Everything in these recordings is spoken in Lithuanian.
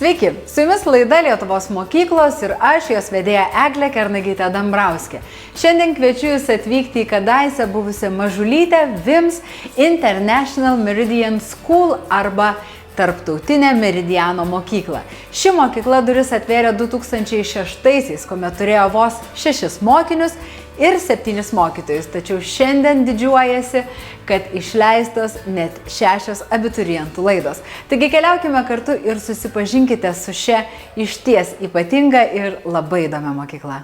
Sveiki, su jumis laida Lietuvos mokyklos ir aš, jos vedėja Eglė Kernagytė Dambrauskė. Šiandien kviečiu jūs atvykti į kadaise buvusią mažulytę VIMS International Meridian School arba Tarptautinę Meridiano mokyklą. Ši mokykla duris atvėrė 2006-aisiais, kuomet turėjo vos 6 mokinius ir 7 mokytojus, tačiau šiandien didžiuojasi, kad išleistos net 6 abiturientų laidos. Taigi keliaukime kartu ir susipažinkite su šia išties ypatinga ir labai įdomia mokykla.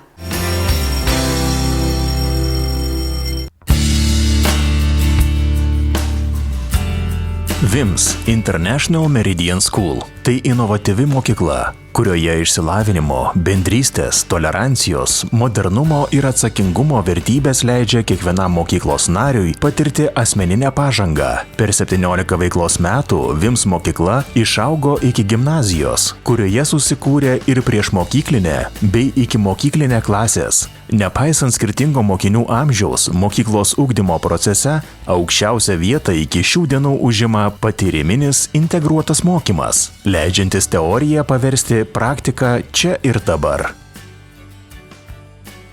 VIMS International Meridian School – tai inovatyvi mokykla, kurioje išsilavinimo, bendrystės, tolerancijos, modernumo ir atsakingumo vertybės leidžia kiekvienam mokyklos nariui patirti asmeninę pažangą. Per 17 veiklos metų VIMS mokykla išaugo iki gimnazijos, kurioje susikūrė ir priešmokyklinė bei ikimokyklinė klasės. Nepaisant skirtingo mokinių amžiaus, mokyklos ugdymo procese aukščiausią vietą iki šių dienų užima patyriminis integruotas mokymas, leidžiantis teoriją paversti praktiką čia ir dabar.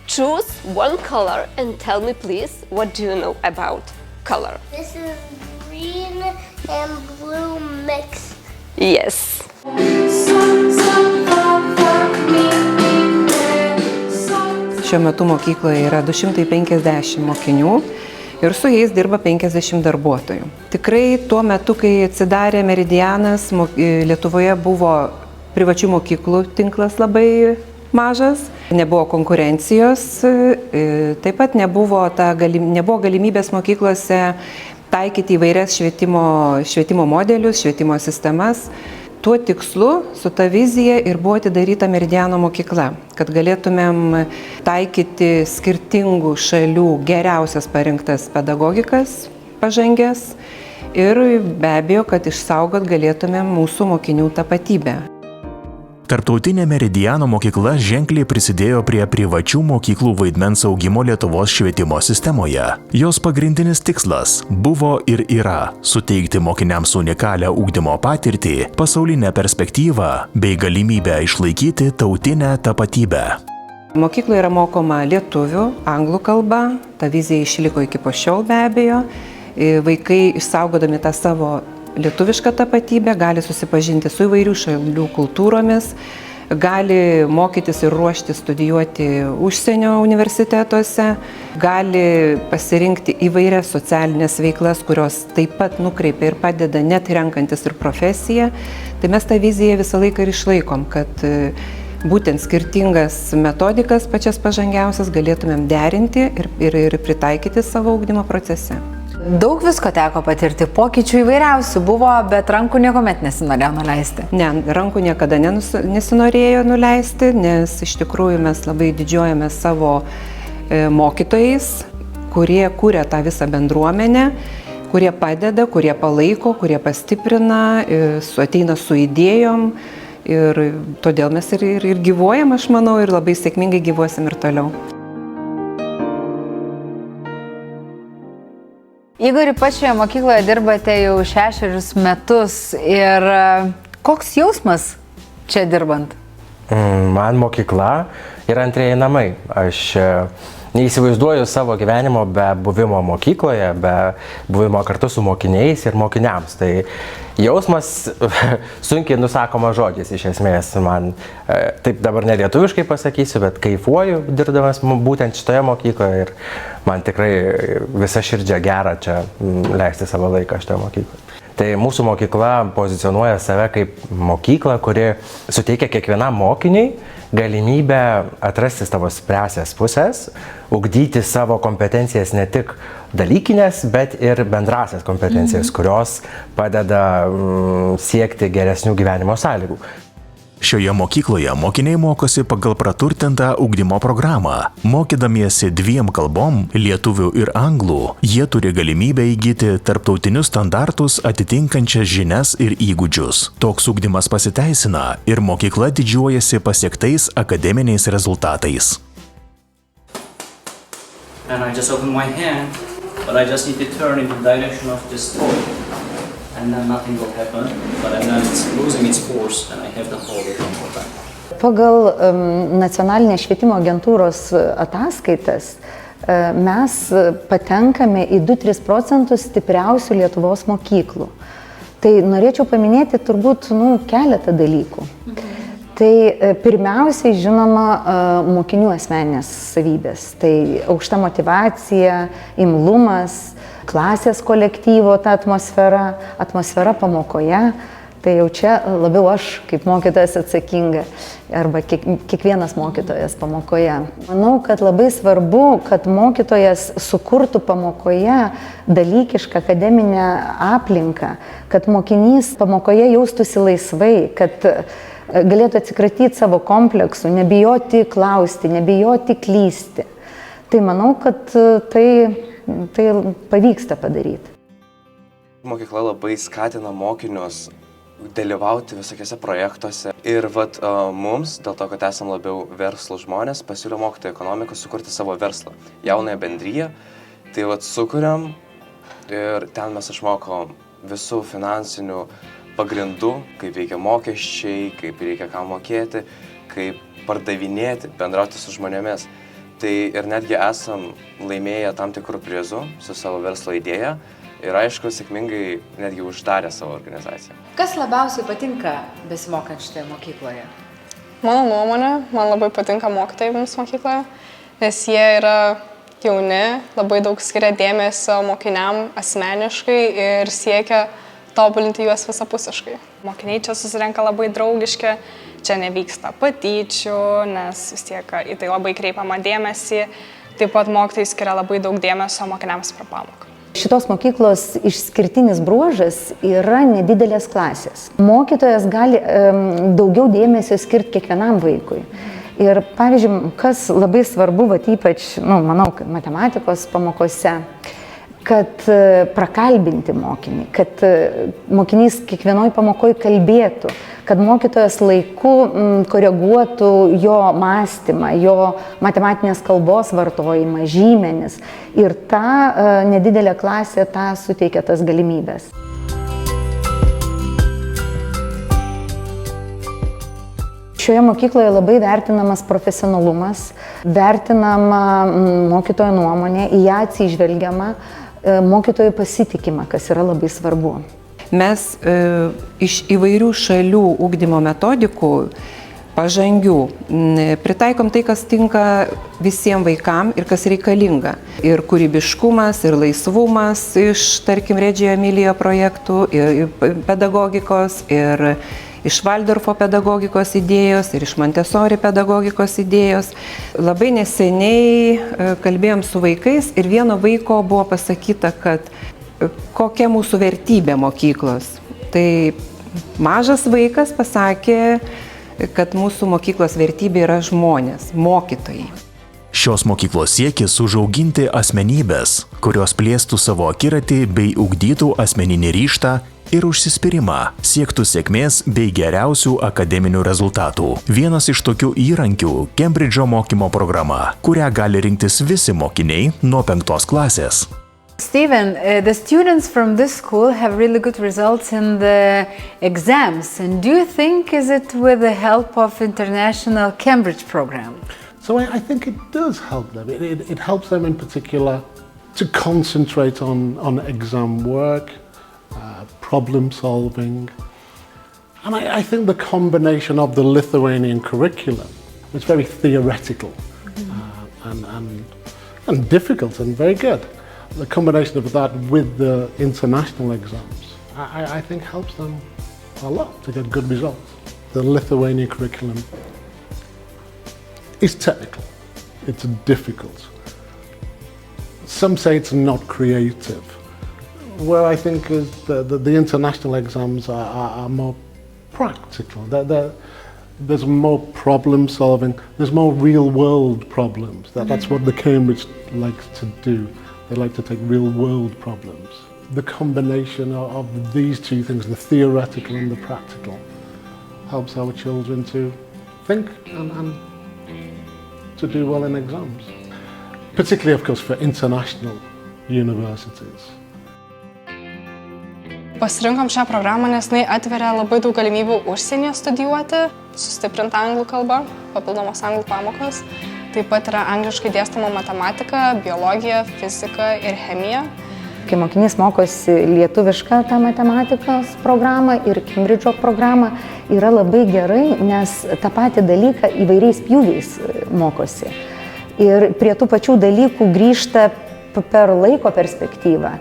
Choose one color and tell me please what do you know about color? This is green and blue mix. Yes. Šiuo metu mokykloje yra 250 mokinių ir su jais dirba 50 darbuotojų. Tikrai tuo metu, kai atsidarė Meridianas, Lietuvoje buvo privačių mokyklų tinklas labai mažas, nebuvo konkurencijos, taip pat nebuvo galimybės mokyklose taikyti įvairias švietimo modelius, švietimo sistemas. Tuo tikslu, su ta vizija ir buvo atidaryta Meridiano mokykla, kad galėtumėm taikyti skirtingų šalių geriausias parinktas pedagogikas, pažangės ir be abejo, kad išsaugot galėtumėm mūsų mokinių tapatybę. Tarptautinė Meridiano mokykla ženkliai prisidėjo prie privačių mokyklų vaidmens augimo Lietuvos švietimo sistemoje. Jos pagrindinis tikslas buvo ir yra suteikti mokiniams unikalią ugdymo patirtį, pasaulinę perspektyvą bei galimybę išlaikyti tautinę tapatybę. Mokykloje yra mokoma lietuvių, anglų kalba, ta vizija išliko iki po šiol be abejo. Vaikai išsaugodami tą savo lietuvišką tapatybę gali susipažinti su įvairių šalių kultūromis, gali mokytis ir ruoštis studijuoti užsienio universitetuose, gali pasirinkti įvairias socialinės veiklas, kurios taip pat nukreipia ir padeda net renkantis ir profesiją. Tai mes tą viziją visą laiką ir išlaikom, kad būtent skirtingas metodikas, pačias pažangiausias, galėtumėm derinti ir pritaikyti savo ugdymo procese. Daug visko teko patirti, pokyčių įvairiausių buvo, bet rankų niekuomet nesinorėjo nuleisti. Ne, rankų niekada nesinorėjo nuleisti, nes iš tikrųjų mes labai didžiuojame savo mokytojais, kurie kūrė tą visą bendruomenę, kurie padeda, kurie palaiko, kurie pastiprina, ateina su idėjom ir todėl mes ir gyvuojam, aš manau, ir labai sėkmingai gyvuosim ir toliau. Igori, pačioje mokykloje dirbate jau 6 metus ir koks jausmas čia dirbant? Man mokykla yra antrieji namai. Aš neįsivaizduoju savo gyvenimo be buvimo mokykloje, be buvimo kartu su mokiniais ir mokiniams. Tai jausmas sunkiai nusakoma žodžiais iš esmės. Man taip dabar nelietuviškai pasakysiu, bet kaifuoju dirbdamas būtent šitoje mokykloje ir man tikrai visa širdžia gera čia leisti savo laiką šitoje mokykloje. Tai mūsų mokykla pozicionuoja save kaip mokykla, kuri suteikia kiekvienam mokiniui galimybę atrasti savo stipriąsias pusės, ugdyti savo kompetencijas ne tik dalykinės, bet ir bendrasias kompetencijas, kurios padeda siekti geresnių gyvenimo sąlygų. Šioje mokykloje mokiniai mokosi pagal praturtintą ugdymo programą. Mokydamiesi 2 kalbom – lietuvių ir anglų, jie turi galimybę įgyti tarptautinius standartus atitinkančias žinias ir įgūdžius. Toks ugdymas pasiteisina ir mokykla didžiuojasi pasiektais akademiniais rezultatais. And I just open my hand, but I just need to turn in the direction of this toy. And and then nothing will happen, but then it's losing its force and I have the whole one more time. Pagal nacionalinės švietimo agentūros ataskaitas mes patenkame į 2-3% stipriausių Lietuvos mokyklų. Tai norėčiau paminėti turbūt keletą dalykų. Tai pirmiausiai, žinoma, mokinių asmeninės savybės. Tai aukšta motyvacija, imlumas, klasės kolektyvo ta atmosfera pamokoje. Tai jau čia labiau aš kaip mokytojas atsakinga arba kiekvienas mokytojas pamokoje. Manau, kad labai svarbu, kad mokytojas sukurtų pamokoje dalykišką akademinę aplinką, kad mokinys pamokoje jaustųsi laisvai, kad galėtų atsikratyti savo kompleksų, nebijoti klausti, nebijoti klysti. Tai manau, kad tai pavyksta padaryti. Mokykla labai skatina mokinius dalyvauti visokiose projektuose. Ir mums, dėl to, kad esame labiau verslų žmonės, pasiūlė mokytojų ekonomikos sukurti savo verslą, jaunąją bendriją. Tai sukuriam ir ten mes išmokom visų finansinių pagrindų, kaip veikia mokesčiai, kaip reikia ką mokėti, kaip pardavinėti, bendrauti su žmonėmis. Tai ir netgi esam laimėję tam tikrų prizų su savo verslo idėja. Ir aišku, sėkmingai netgi uždarė savo organizaciją. Kas labiausiai patinka besimokant šitoje mokykloje? Mano nuomonė, man labai patinka mokytojai mums mokykloje, nes jie yra jauni, labai daug skiria dėmesio mokiniam asmeniškai ir siekia tobulinti juos visapusiškai. Mokiniai čia susirenka labai draugiški, čia nevyksta patyčių, nes vis tiek į tai labai kreipiama dėmesį. Taip pat mokytojai skiria labai daug dėmesio mokiniams per pamoką. Šitos mokyklos išskirtinis bruožas yra nedidelės klasės. Mokytojas gali daugiau dėmesio skirti kiekvienam vaikui. Ir pavyzdžiui, kas labai svarbu, ypač, manau, matematikos pamokose, kad prakalbinti mokinį, kad mokinys kiekvienoj pamokoj kalbėtų, kad mokytojas laiku koreguotų jo mąstymą, jo matematinės kalbos vartojimą, žymenis. Ir ta nedidelė klasė tą suteikia tas galimybės. Šioje mokykloje labai vertinamas profesionalumas, vertinama mokytojo nuomonė, į ją atsižvelgiama, mokytojų pasitikima, kas yra labai svarbu. Mes iš įvairių šalių ugdymo metodikų pažangių pritaikom tai, kas tinka visiems vaikams ir kas reikalinga. Ir kūrybiškumas, ir laisvumas iš, tarkim, Reggio Emilia projektų, ir pedagogikos, ir iš Valdorfo pedagogikos idėjos, ir iš Montessori pedagogikos idėjos. Labai neseniai kalbėjom su vaikais ir vieno vaiko buvo pasakyta, kad kokia mūsų vertybė mokyklos. Tai mažas vaikas pasakė, kad mūsų mokyklos vertybė yra žmonės, mokytojai. Šios mokyklos siekis užauginti asmenybės, kurios plėstų savo akiratį bei ugdytų asmeninį ryžtą ir užsispyrimą, siektų sėkmės bei geriausių akademinių rezultatų. Vienas iš tokių įrankių – Kembridžo mokymo programa, kurią gali rinktis visi mokiniai nuo 5 klasės. Steven, the students from this school have really good results in the exams. And do you think is it with the help of international Cambridge program? So I think it does help them. It helps them in particular to concentrate on exam work, problem solving. And I think the combination of the Lithuanian curriculum is very theoretical and difficult and very good. The combination of that with the international exams, I think helps them a lot to get good results. The Lithuanian curriculum is technical, it's difficult. Some say it's not creative. Where I think is the international exams are more practical. There's more problem solving, there's more real world problems. That's what the Cambridge likes to do. They like to take real world problems. The combination of these two things, the theoretical and the practical, helps our children to think and to do well in exams. Particularly, of course, for international universities. Pasirinkom šią programą, nes jinai atveria labai daug galimybių užsienyje studijuoti, sustiprinti anglų kalbą, papildomos anglų pamokos. Taip pat yra angliškai dėstoma matematika, biologija, fizika ir chemija. Kai mokinys mokosi lietuvišką tą matematikos programą ir Cambridge'o programą, yra labai gerai, nes tą patį dalyką įvairiais pjūviais mokosi. Ir prie tų pačių dalykų grįžta per laiko perspektyvą.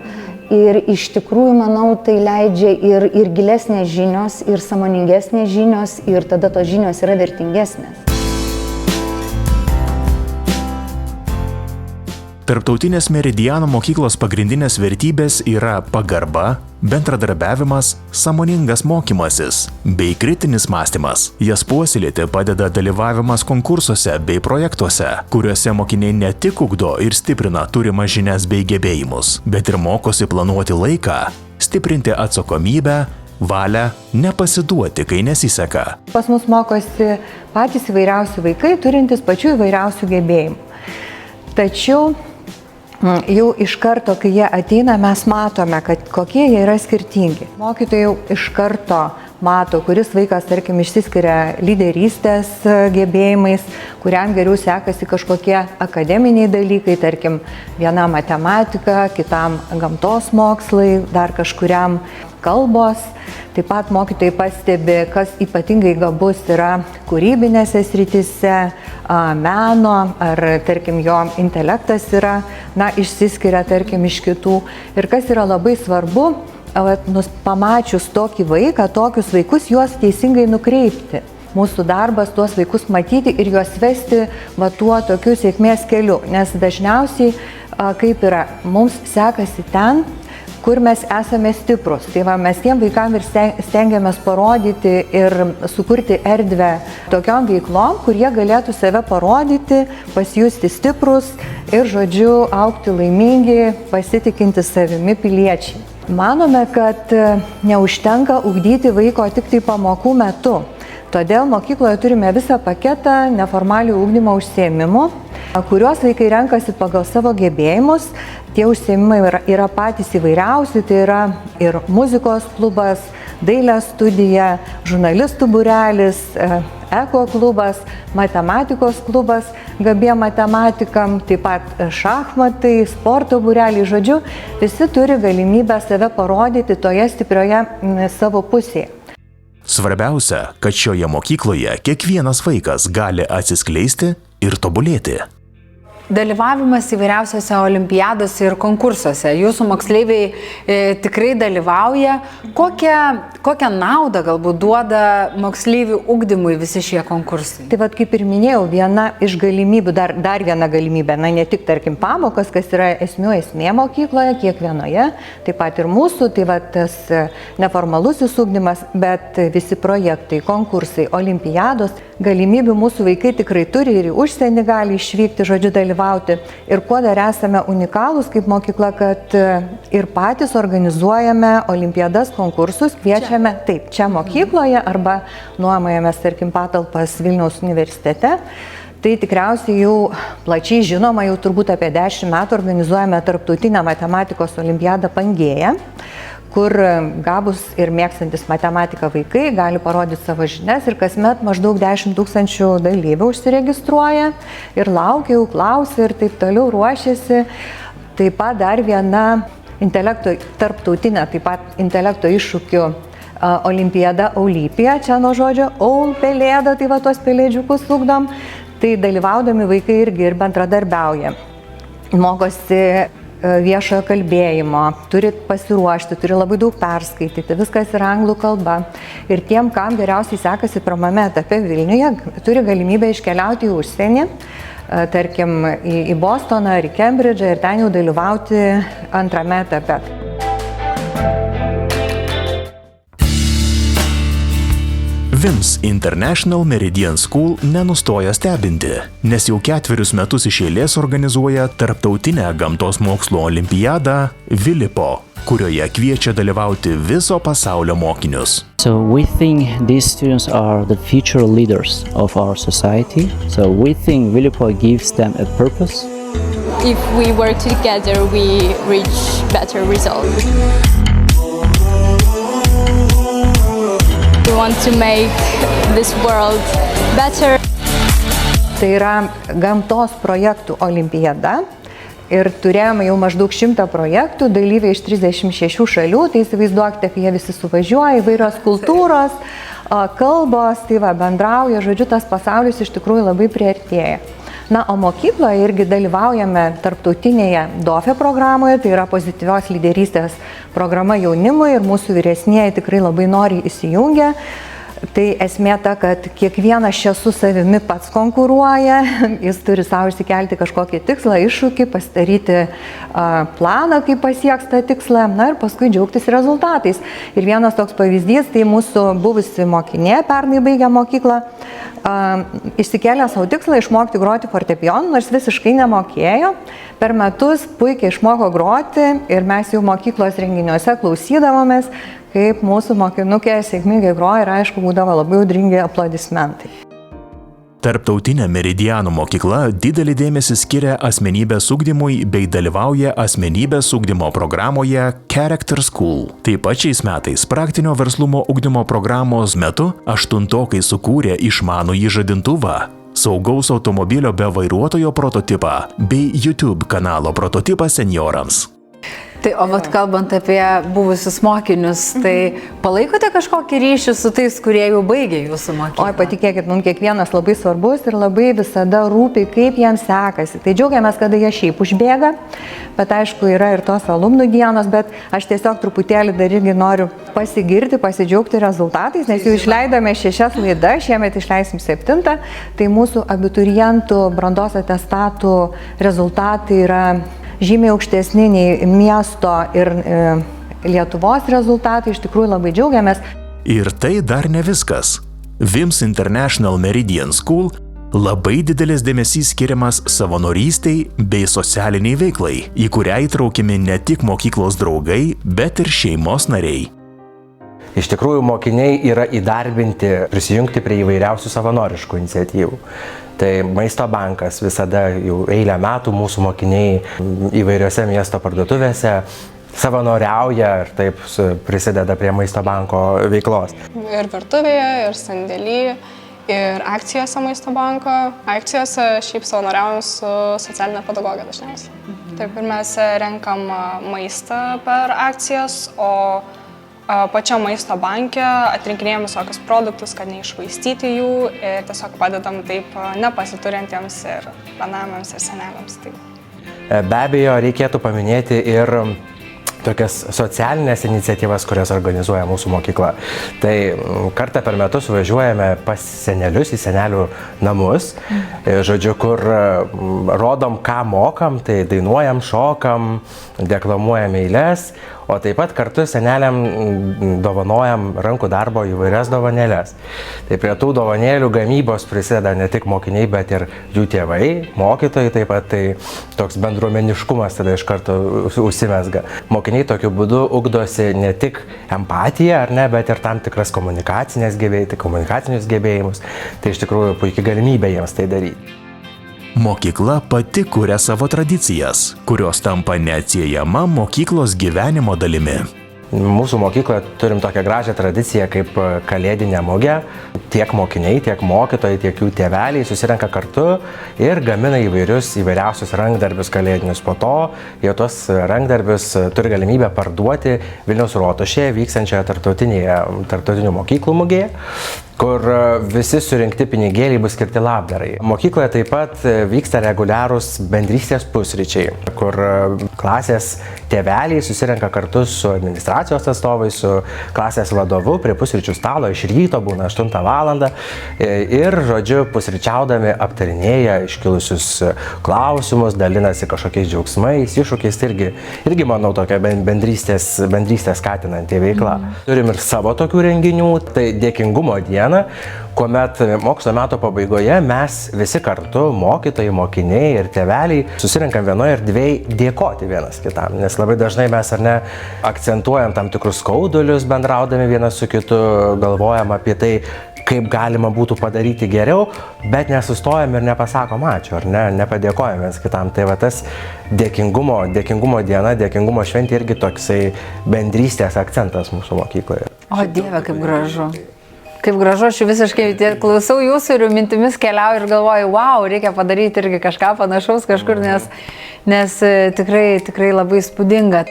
Ir iš tikrųjų, manau, tai leidžia ir gilesnės žinios, ir sąmoningesnės žinios, ir tada tos žinios yra vertingesnės. Tarptautinės Meridiano mokyklos pagrindinės vertybės yra pagarba, bendradarbiavimas, sąmoningas mokymasis bei kritinis mąstymas. Jas puoselėti padeda dalyvavimas konkursuose bei projektuose, kuriuose mokiniai ne tik ugdo ir stiprina turimas žinias bei gebėjimus, bet ir mokosi planuoti laiką, stiprinti atsakomybę, valią, nepasiduoti, kai nesiseka. Pas mus mokosi patys įvairiausi vaikai, turintys pačių įvairiausių gebėjimų. Tačiau jau iš karto, kai jie ateina, mes matome, kad kokie jie yra skirtingi. Mokytojai jau iš karto mato, kuris vaikas, tarkim, išsiskiria lyderystės gebėjimais, kuriam geriau sekasi kažkokie akademiniai dalykai, tarkim, viena matematika, kitam gamtos mokslai, dar kažkuriam kalbos. Taip pat mokytojai pastebi, kas ypatingai gabus yra kūrybinėse srityse, meno, ar, tarkim, jo intelektas yra, išsiskiria, tarkim, iš kitų. Ir kas yra labai svarbu, pamačius tokį vaiką, tokius vaikus, juos teisingai nukreipti. Mūsų darbas tuos vaikus matyti ir juos vesti tuo tokiu sėkmės keliu. Nes dažniausiai, kaip yra, mums sekasi ten, kur mes esame stiprus. Tai mes tiem vaikam ir stengiamės parodyti ir sukurti erdvę tokiom veiklom, kur jie galėtų save parodyti, pasijusti stiprus ir, žodžiu, augti laimingi, pasitikinti savimi piliečiai. Manome, kad neužtenka ugdyti vaiko tik tai pamokų metu. Todėl mokykloje turime visą paketą neformalių ugdymo užsiėmimų, kuriuos vaikai renkasi pagal savo gebėjimus. Tie užsiėmimai yra patys įvairiausi, tai yra ir muzikos klubas, dailės studija, žurnalistų būrelis, eko klubas, matematikos klubas gabiem matematikam, taip pat šachmatai, sporto būreliai, žodžiu, visi turi galimybę save parodyti toje stiprioje savo pusėje. Svarbiausia, kad šioje mokykloje kiekvienas vaikas gali atsiskleisti ir tobulėti. Dalyvavimas įvairiausiose olimpiadose ir konkursuose. Jūsų moksleiviai tikrai dalyvauja. Kokią naudą galbūt duoda moksleivių ugdymui visi šie konkursai? Tai kaip ir minėjau, viena iš galimybių, dar viena galimybė, ne tik, tarkim, pamokas, kas yra esmė mokykloje, kiekvienoje, taip pat ir mūsų, tai tas neformalusis ugdymas, bet visi projektai, konkursai, olimpiados, galimybių mūsų vaikai tikrai turi ir į užsienį gali išvykti, žodžiu, dalyvauti. Ir kuo dar esame unikalūs kaip mokykla, kad ir patys organizuojame olimpiadas, konkursus, kviečiame čia mokykloje arba nuomojamės, tarkim, patalpas Vilniaus universitete. Tai tikriausiai jau plačiai žinoma, jau turbūt apie 10 metų organizuojame tarptautinę matematikos olimpiadą Pangėją, kur gabus ir mėgstantis matematiką vaikai gali parodyti savo žinias ir kasmet maždaug 10 000 dalyvių užsiregistruoja ir laukia, jau klausia ir taip toliau ruošiasi. Taip pat dar viena tarptautinė, taip pat intelekto iššūkių olimpiada Aulypija, čia nuo žodžio Aul, pelėda, tai tuos pelėdžiukus ugdom, tai dalyvaudami vaikai irgi ir bendradarbiauja. Mokosi viešojo kalbėjimo, turi pasiruošti, turi labai daug perskaityti, viskas yra anglų kalba. Ir tiem, kam geriausiai sekasi pirmame etape Vilniuje, turi galimybę iškeliauti į užsienį, tarkim, į Bostoną ar į Cambridge'ą ir ten jau dalyvauti antrame etape. VIMS International Meridian School nenustoja stebinti, nes jau 4 metus iš eilės organizuoja tarptautinę gamtos mokslo olimpiadą Vilipo, kurioje kviečia dalyvauti viso pasaulio mokinius. So we think these students are the future leaders of our society. So we think Vilipo gives them a purpose. If we work together, we reach better results. want to make this world better. Tai yra gamtos projektų olimpiada ir turėjome jau maždaug 100 projektų, dalyviai iš 36 šalių, tai įsivaizduokite, kai jie visi suvažiuoja, įvairios kultūros, kalbos, tai va, bendrauja, žodžiu, tas pasaulis iš tikrųjų labai priartėja. Na, o mokykloje irgi dalyvaujame tarptautinėje DOFE programoje, tai yra pozityvios lyderystės programa jaunimui ir mūsų vyresnieji tikrai labai noriai įsijungia. Tai esmė ta, kad kiekvienas čia su savimi pats konkuruoja, jis turi savo išsikelti kažkokį tikslą, iššūkį, pasidaryti planą, kaip pasieks tą tikslą, na ir paskui džiaugtis rezultatais. Ir vienas toks pavyzdys, tai mūsų buvusi mokinė, pernai baigė mokyklą, išsikėlė savo tikslą išmokti groti fortepijonu, nors visiškai nemokėjo. Per metus puikiai išmoko groti ir mes jau mokyklos renginiuose klausydavomės, kaip mūsų mokinukė sėkmingai groja ir aišku būdavo labai audringi aplodismentai. Tarptautinė Meridianų mokykla didelį dėmesį skiria asmenybės ugdymui bei dalyvauja asmenybės ugdymo programoje Character School. Taip pat šiais metais praktinio verslumo ugdymo programos metu 8-okai sukūrė išmanųjį žadintuvą, saugaus automobilio be vairuotojo prototipą bei YouTube kanalo prototipą seniorams. Tai, o vat kalbant apie buvusius mokinius, tai palaikote kažkokį ryšį su tais, kurie jau baigė jūsų mokyklą? Oi, patikėkit, mums kiekvienas labai svarbus ir labai visada rūpi, kaip jiems sekasi. Tai džiaugiamės, kada jie šiaip užbėga, bet aišku, yra ir tos alumnų dienos, bet aš tiesiog truputėlį dar irgi noriu pasigirti, pasidžiaugti rezultatais, nes jau išleidome 6 laidas, šiemet išleisim 7, tai mūsų abiturientų brandos atestatų rezultatai yra žymiai aukštesni nei miesto ir Lietuvos rezultatai, iš tikrųjų labai džiaugiamės. Ir tai dar ne viskas. VIMS International Meridian School labai didelis dėmesys skiriamas savanorystei bei socialiniai veiklai, į kurią įtraukiami ne tik mokyklos draugai, bet ir šeimos nariai. Iš tikrųjų, mokiniai yra įdarbinti prisijungti prie įvairiausių savanoriškų iniciatyvų. Tai Maisto bankas visada jau eilę metų mūsų mokiniai įvairiose miesto parduotuvėse savanoriauja ir taip prisideda prie Maisto banko veiklos. Ir virtuvėje, ir sandėly, ir akcijose Maisto banko. Akcijose šiaip savanoriaujam su socialinė pedagogė dažniausiai. Taip, ir mes renkam maistą per akcijas, o pačia Maisto banke atrinkinėjom visokius produktus, kad neišvaistyti jų ir tiesiog padedam taip nepasiturintiems ir benamiams ir seneliams. Be abejo, reikėtų paminėti ir tokias socialinės iniciatyvas, kurias organizuoja mūsų mokykla. Tai kartą per metus važiuojame pas senelius į senelių namus, žodžiu, kur rodom, ką mokam, tai dainuojam, šokam, deklamuojam eiles, o taip pat kartu seneliam dovanojam rankų darbo įvairias dovanėlės. Tai prie tų dovanėlių gamybos prisideda ne tik mokiniai, bet ir jų tėvai, mokytojai taip pat, tai toks bendruomeniškumas tada iš karto užsimezga. Mokiniai tokiu būdu ugdosi ne tik empatiją, ar ne, bet ir tam tikras komunikacinius gebėjimus. Tai iš tikrųjų puikia galimybė jiems tai daryti. Mokykla pati kuria savo tradicijas, kurios tampa neatsiejama mokyklos gyvenimo dalimi. Mūsų mokykloje turim tokią gražią tradiciją kaip kalėdinė mugė. Tiek mokiniai, tiek mokytojai, tiek jų tėveliai susirenka kartu ir gamina įvairiausius rankdarbius kalėdinius. Po to jie tuos rankdarbius turi galimybę parduoti Vilniaus Rotušėje vykstančioje tarptautinių mokyklų mugėje, kur visi surinkti pinigėliai bus skirti labdarai. Mokykloje taip pat vyksta reguliarūs bendrystės pusryčiai, kur klasės tėveliai susirenka kartu su administracijos atstovais, su klasės vadovu prie pusryčių stalo iš ryto, būna 8 valandą ir, žodžiu, pusryčiaudami aptarinėja iškilusius klausimus, dalinasi kažkokiais džiaugsmais, iššūkiais, irgi manau, tokia bendrystės skatinanti veikla. Turim ir savo tokių renginių, tai dėkingumo diena, kuomet mokslo metų pabaigoje mes visi kartu, mokytojai, mokiniai ir tėveliai, susirinkam vienoje erdvėje dėkoti vienas kitam, nes labai dažnai mes ar ne akcentuojam tam tikrus skaudulius bendraudami vienas su kitu, galvojam apie tai, kaip galima būtų padaryti geriau, bet nesustojam ir nepasakom ačiū, ar ne, nepadėkojam vienas kitam. Tai va tas dėkingumo diena, dėkingumo šventė irgi toksai bendrystės akcentas mūsų mokykloje. O Dieve, kaip gražu. Kaip gražu, aš visiškai klausau jūsų ir mintimis keliauju ir galvoju, wow, reikia padaryti irgi kažką panašaus kažkur, nes tikrai labai įspūdinga.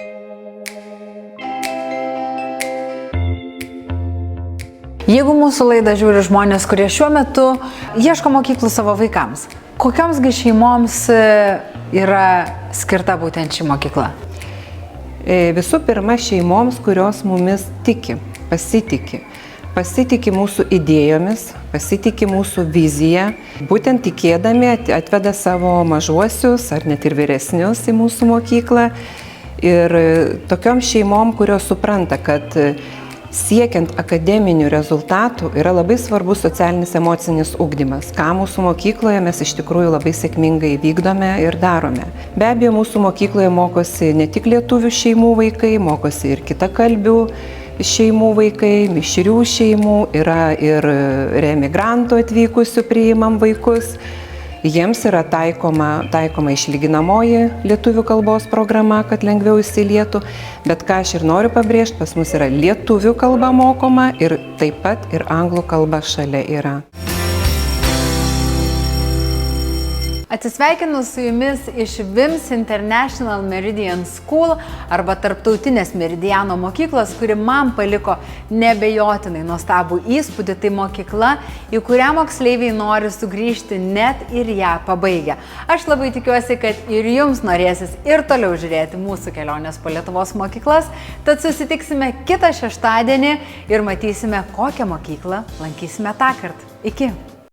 Jeigu mūsų laidą žiūri žmonės, kurie šiuo metu ieško mokyklų savo vaikams, kokioms šeimoms yra skirta būtent ši mokykla? Visų pirma, šeimoms, kurios mumis tiki, pasitiki mūsų idėjomis, pasitiki mūsų viziją, būtent tikėdami atveda savo mažuosius ar net ir vyresnius į mūsų mokyklą. Ir tokiom šeimom, kurios supranta, kad siekiant akademinių rezultatų yra labai svarbus socialinis emocinis ugdymas, ką mūsų mokykloje mes iš tikrųjų labai sėkmingai vykdome ir darome. Be abejo, mūsų mokykloje mokosi ne tik lietuvių šeimų vaikai, mokosi ir kitakalbių šeimų vaikai, mišrių šeimų, yra ir reemigrantų atvykusių priimam vaikus. Jiems yra taikoma išlyginamoji lietuvių kalbos programa, kad lengviau įsilietų, bet ką aš ir noriu pabrėžti, pas mus yra lietuvių kalba mokoma ir taip pat ir anglų kalba šalia yra. Atsisveikinu su jumis iš VIMS International Meridian School arba tarptautinės Meridiano mokyklos, kuri man paliko neabejotinai nuostabų įspūdį. Tai mokykla, į kurią moksleiviai nori sugrįžti net ir ją pabaigę. Aš labai tikiuosi, kad ir jums norėsis ir toliau žiūrėti mūsų kelionės po Lietuvos mokyklas. Tad susitiksime kitą šeštadienį ir matysime, kokią mokyklą lankysime tąkart. Iki!